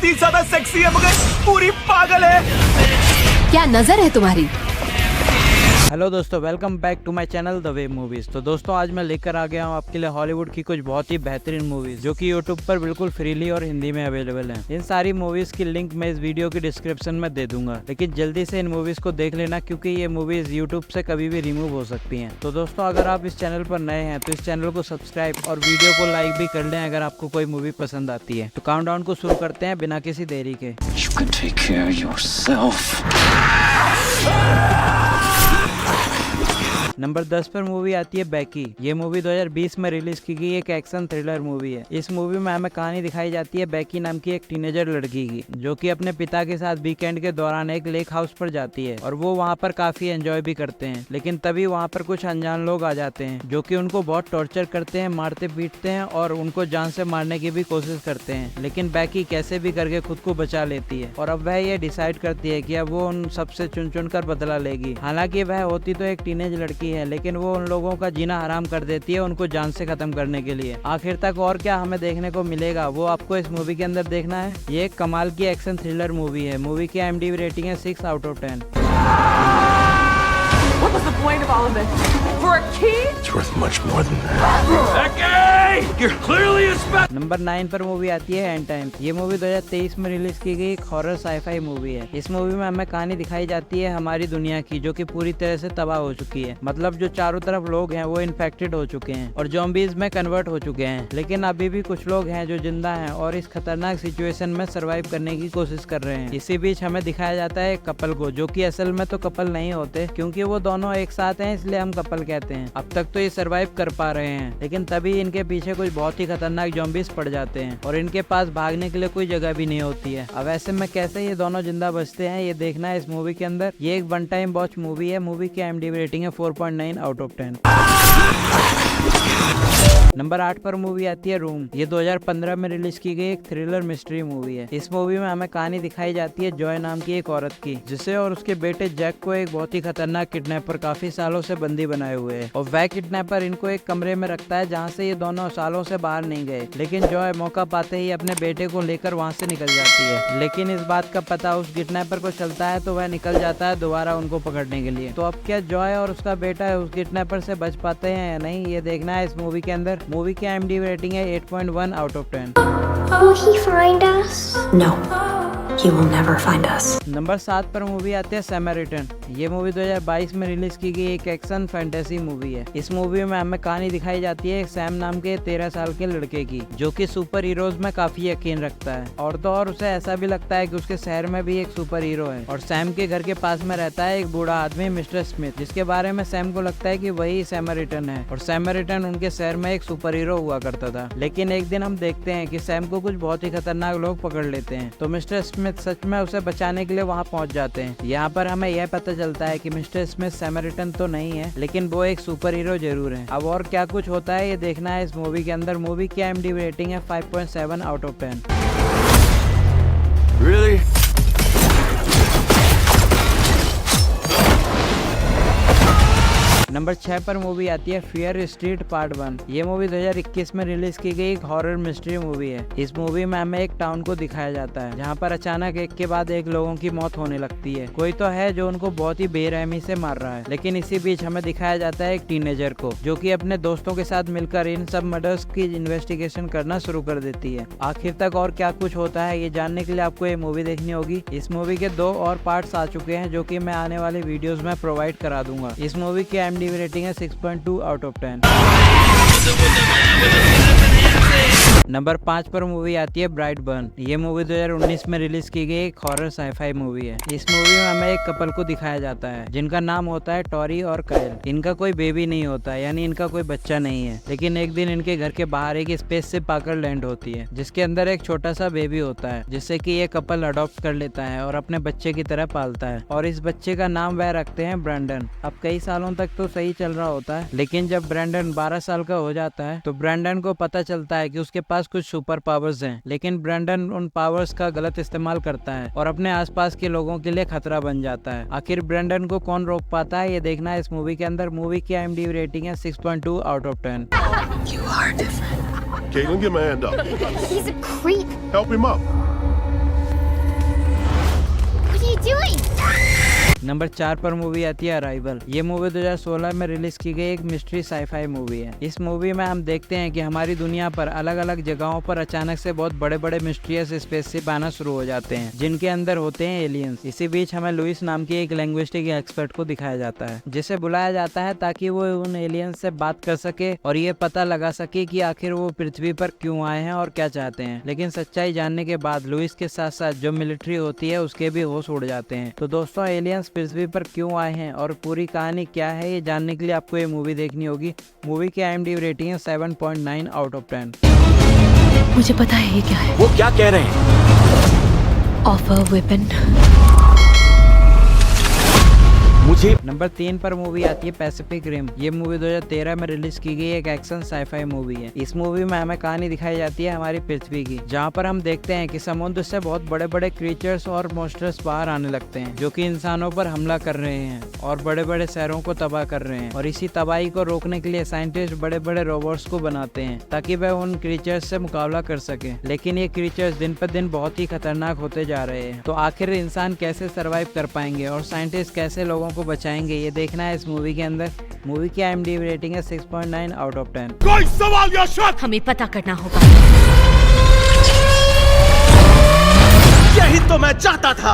बहुत ही ज्यादा सेक्सी है मगर पूरी पागल है। क्या नजर है तुम्हारी? हेलो दोस्तों, welcome back to my channel the way movies. तो दोस्तों आज मैं लेकर आ गया हूँ आपके लिए हॉलीवुड की कुछ बहुत ही बेहतरीन मूवीज जो कि यूट्यूब पर बिल्कुल फ्रीली और हिंदी में अवेलेबल हैं। इन सारी मूवीज की लिंक मैं इस वीडियो की डिस्क्रिप्शन में दे दूंगा, लेकिन जल्दी से इन मूवीज को देख लेना क्योंकि ये मूवीज यूट्यूब से कभी भी रिमूव हो सकती हैं। तो दोस्तों अगर आप इस चैनल पर नए हैं तो इस चैनल को सब्सक्राइब और वीडियो को लाइक भी कर लें अगर आपको कोई मूवी पसंद आती है। तो काउंटडाउन को शुरू करते हैं बिना किसी देरी के। You can take care of yourself. Number 10 पर मूवी आती है बैकी। ये मूवी 2020 में रिलीज की गई एक एक्शन थ्रिलर मूवी है। इस मूवी में हमें कहानी दिखाई जाती है बैकी नाम की एक टीनेजर लड़की की, जो कि अपने पिता के साथ वीकेंड के दौरान एक लेक हाउस पर जाती है और वो वहाँ पर काफी एंजॉय भी करते हैं। लेकिन तभी वहाँ पर कुछ अनजान लोग आ जाते हैं जो कि उनको बहुत टॉर्चर करते हैं, मारते पीटते हैं और उनको जान से मारने की भी कोशिश करते हैं। लेकिन बैकी कैसे भी करके खुद को बचा लेती है और अब वह ये डिसाइड करती है कि अब वो उन सबसे चुन चुन कर बदला लेगी। हालांकि वह होती तो एक टीनेज लड़की है, लेकिन वो उन लोगों का जीना हराम कर देती है उनको जान से खत्म करने के लिए। आखिर तक और क्या हमें देखने को मिलेगा वो आपको इस मूवी के अंदर देखना है। ये एक कमाल की एक्शन थ्रिलर मूवी है। मूवी की IMDb रेटिंग है 6 out of 10। What was the point of all of this? For a key? It's worth much more than that. You're clearly a special. Number 9 पर मूवी आती है and times. ये movie 2023 में release की गई एक horror sci fi movie है। इस मूवी में हमें कहानी दिखाई जाती है हमारी दुनिया की, जो कि पूरी तरह से तबाह हो चुकी है। मतलब जो चारों तरफ लोग हैं वो इन्फेक्टेड हो चुके हैं और ज़ॉम्बीज में कन्वर्ट हो चुके हैं। लेकिन अभी भी कुछ लोग हैं जो जिंदा हैं और इस खतरनाक सिचुएशन में सर्वाइव करने की कोशिश कर रहे हैं। इसी बीच हमें दिखाया जाता है एक कपल को, जो कि असल में तो कपल नहीं होते क्योंकि वो दोनों एक साथ हैं, इसलिए हम कपल कहते हैं। अब तक तो ये सर्वाइव कर पा रहे हैं, लेकिन तभी इनके पीछे कुछ बहुत ही खतरनाक ज़ॉम्बीज पड़ जाते हैं और इनके पास भागने के लिए कोई जगह भी नहीं होती है। अब ऐसे में कैसे ये दोनों जिंदा बचते हैं ये देखना है इस मूवी के अंदर। ये एक वन टाइम वॉच मूवी है। मूवी की IMDb रेटिंग है 4.9 out of 10। नंबर 8 पर मूवी आती है रूम। ये 2015 में रिलीज की गई एक थ्रिलर मिस्ट्री मूवी है। इस मूवी में हमें कहानी दिखाई जाती है जॉय नाम की एक औरत की, जिसे और उसके बेटे जैक को एक बहुत ही खतरनाक किडनैपर काफी सालों से बंदी बनाए हुए है और वह किडनैपर इनको एक कमरे में रखता है जहाँ से ये दोनों सालों से बाहर नहीं गए। लेकिन जॉय मौका पाते ही अपने बेटे को लेकर वहाँ से निकल जाती है। लेकिन इस बात का पता उस किडनैपर को चलता है तो वह निकल जाता है दोबारा उनको पकड़ने के लिए। तो अब क्या जॉय और उसका बेटा उस किडनैपर से बच पाते हैं या नहीं ये देखना है इस मूवी के अंदर। मूवी की IMDb रेटिंग है 8.1 out of 10। Will he find us? No, he will never find us. Number 7 पर मूवी आती है सैमरिटन। ये मूवी 2022 में रिलीज की गई एक एक्शन फैंटेसी मूवी है। इस मूवी में हमें कहानी दिखाई जाती है एक सैम नाम के 13 साल के लड़के की, जो कि सुपर हीरोज में काफी यकीन रखता है और तो और उसे ऐसा भी लगता है कि उसके शहर में भी एक सुपर हीरो है। और सैम के घर के पास में रहता है एक बूढ़ा आदमी मिस्टर स्मिथ, जिसके बारे में सैम को लगता है कि वही सैमरिटन है और सैमरिटन उनके शहर में एक सुपर हीरो हुआ करता था। लेकिन एक दिन हम देखते हैं कि सैम को कुछ बहुत ही खतरनाक लोग पकड़ लेते हैं, तो मिस्टर स्मिथ सच में उसे बचाने के लिए वहाँ पहुँच जाते हैं। यहाँ पर हमें यह पता चलता है कि मिस्टर स्मिथ सैमरिटन तो नहीं है, लेकिन वो एक सुपर हीरो जरूर है। अब और क्या कुछ होता है ये देखना है इस मूवी के अंदर। मूवी की IMDb रेटिंग है 5.7 out of 10। Really? नंबर 6 पर मूवी आती है फियर स्ट्रीट पार्ट 1। ये मूवी 2021 में रिलीज की गई एक हॉरर मिस्ट्री मूवी है। इस मूवी में हमें एक टाउन को दिखाया जाता है जहाँ पर अचानक एक के बाद एक लोगों की मौत होने लगती है। कोई तो है जो उनको बहुत ही बेरहमी से मार रहा है, लेकिन इसी बीच हमें दिखाया जाता है एक टीनेजर को, जो कि अपने दोस्तों के साथ मिलकर इन सब मर्डर्स की इन्वेस्टिगेशन करना शुरू कर देती है। आखिर तक और क्या कुछ होता है ये जानने के लिए आपको ये मूवी देखनी होगी। इस मूवी के 2 और पार्ट्स आ चुके हैं जो कि मैं आने वाले वीडियोस में प्रोवाइड करा दूंगा। इस मूवी की IMDb रेटिंग है 6.2 out of 10। नंबर 5 पर मूवी आती है ब्राइटबर्न। ये मूवी 2019 में रिलीज की गई एक हॉरर साईफाई मूवी है। इस मूवी में हमें एक कपल को दिखाया जाता है जिनका नाम होता है टॉरी और काइल। इनका कोई बेबी नहीं होता, यानी इनका कोई बच्चा नहीं है, लेकिन एक दिन इनके घर के बाहर एक स्पेसशिप आकर लैंड होती है जिसके अंदर एक छोटा सा बेबी होता है, जिससे कि ये कपल अडॉप्ट कर लेता है और अपने बच्चे की तरह पालता है और इस बच्चे का नाम वह रखते हैं ब्रैंडन। अब कई सालों तक तो सही चल रहा होता है, लेकिन जब ब्रैंडन 12 साल का हो जाता है तो ब्रैंडन को पता चलता है कि उसके पास कुछ सुपर पावर्स हैं, लेकिन ब्रैंडन उन पावर्स का गलत इस्तेमाल करता है और अपने आसपास के लोगों के लिए खतरा बन जाता है। आखिर ब्रैंडन को कौन रोक पाता है ये देखना है इस मूवी के अंदर। मूवी की IMDb रेटिंग है 6.2 out of 10। You are different. Caitlin, get my hand up. He's a creep. Help him up. you doing? Number 4 पर मूवी आती है अराइवल। ये मूवी 2016 में रिलीज की गई एक मिस्ट्री साईफाई मूवी है। इस मूवी में हम देखते हैं कि हमारी दुनिया पर अलग अलग जगहों पर अचानक से बहुत बड़े बड़े मिस्ट्रियस स्पेसशिप आना शुरू हो जाते हैं, जिनके अंदर होते हैं एलियंस। इसी बीच हमें लुइस नाम की एक लैंग्विस्टिक एक्सपर्ट को दिखाया जाता है, जिसे बुलाया जाता है ताकि वो उन एलियंस से बात कर सके और ये पता लगा सके कि आखिर वो पृथ्वी पर क्यों आए हैं और क्या चाहते हैं। लेकिन सच्चाई जानने के बाद लुइस के साथ साथ जो मिलिट्री होती है उसके भी होश उड़ जाते हैं। तो दोस्तों, एलियंस पृथ्वी पर क्यों आए हैं और पूरी कहानी क्या है, ये जानने के लिए आपको ये मूवी देखनी होगी। मूवी की IMDb रेटिंग है 7.9 आउट ऑफ 10। मुझे पता है ये क्या है। वो क्या कह रहे हैं? Offer weapon. मुझे नंबर 3 पर मूवी आती है पैसिफिक रिम। ये मूवी 2013 में रिलीज की गई एक एक्शन साईफाई मूवी है। इस मूवी में हमें कहानी दिखाई जाती है हमारी पृथ्वी की, जहाँ पर हम देखते हैं कि समुद्र से बहुत बड़े बड़े क्रीचर्स और मॉन्स्टर्स बाहर आने लगते हैं, जो कि इंसानों पर हमला कर रहे हैं और बड़े बड़े शहरों को तबाह कर रहे हैं। और इसी तबाही को रोकने के लिए साइंटिस्ट बड़े बड़े रोबोट्स को बनाते हैं ताकि वह उन क्रीचर्स से मुकाबला कर सके। लेकिन ये क्रीचर्स दिन पर दिन बहुत ही खतरनाक होते जा रहे हैं। तो आखिर इंसान कैसे सरवाइव कर पाएंगे और साइंटिस्ट कैसे लोगों को बचाएंगे, ये देखना है इस मूवी के अंदर। मूवी की IMDb रेटिंग है 6.9 आउट ऑफ 10। कोई सवाल या शक? हमें पता करना होगा। यही तो मैं चाहता था।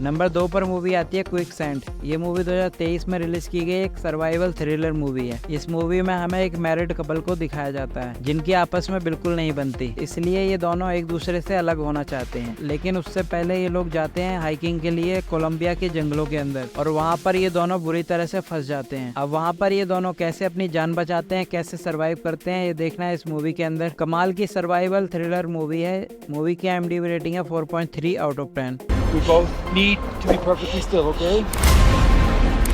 नंबर 2 पर मूवी आती है क्विकसैंड। ये मूवी 2023 में रिलीज की गई एक सर्वाइवल थ्रिलर मूवी है। इस मूवी में हमें एक मैरिड कपल को दिखाया जाता है, जिनकी आपस में बिल्कुल नहीं बनती, इसलिए ये दोनों एक दूसरे से अलग होना चाहते हैं। लेकिन उससे पहले ये लोग जाते हैं हाइकिंग के लिए कोलंबिया के जंगलों के अंदर, और वहाँ पर ये दोनों बुरी तरह से फंस जाते हैं। अब वहाँ पर ये दोनों कैसे अपनी जान बचाते हैं, कैसे सर्वाइव करते हैं, ये देखना है इस मूवी के अंदर। कमाल की सर्वाइवल थ्रिलर मूवी है। मूवी की IMDb रेटिंग है 4.3 out of 10। We both need to be perfectly still, okay?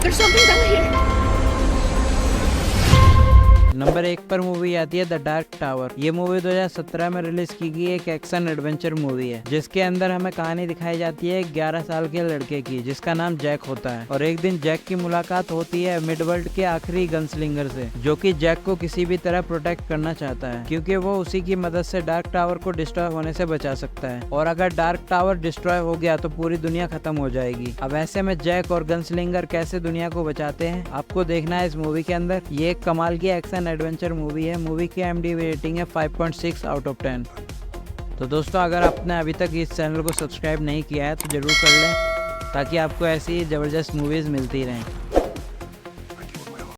There's something down here. Number 1 पर मूवी आती है द डार्क टावर। ये मूवी 2017 में रिलीज की गई एक एक्शन एडवेंचर मूवी है, जिसके अंदर हमें कहानी दिखाई जाती है 11 साल के लड़के की, जिसका नाम जैक होता है। और एक दिन जैक की मुलाकात होती है मिडवर्ल्ड के आखिरी गनस्लिंगर से, जो कि जैक को किसी भी तरह प्रोटेक्ट करना चाहता है, क्योंकि वो उसी की मदद से डार्क टावर को डिस्ट्रॉय होने से बचा सकता है। और अगर डार्क टावर डिस्ट्रॉय हो गया तो पूरी दुनिया खत्म हो जाएगी। अब ऐसे में जैक और गनस्लिंगर कैसे दुनिया को बचाते हैं, आपको देखना है इस मूवी के अंदर। ये एक कमाल की एक्शन एडवेंचर मूवी है। मूवी की IMDb रेटिंग है 5.6 आउट ऑफ 10। तो दोस्तों, अगर आपने अभी तक इस चैनल को सब्सक्राइब नहीं किया है तो जरूर कर लें, ताकि आपको ऐसी ज़बरदस्त मूवीज़ मिलती रहें।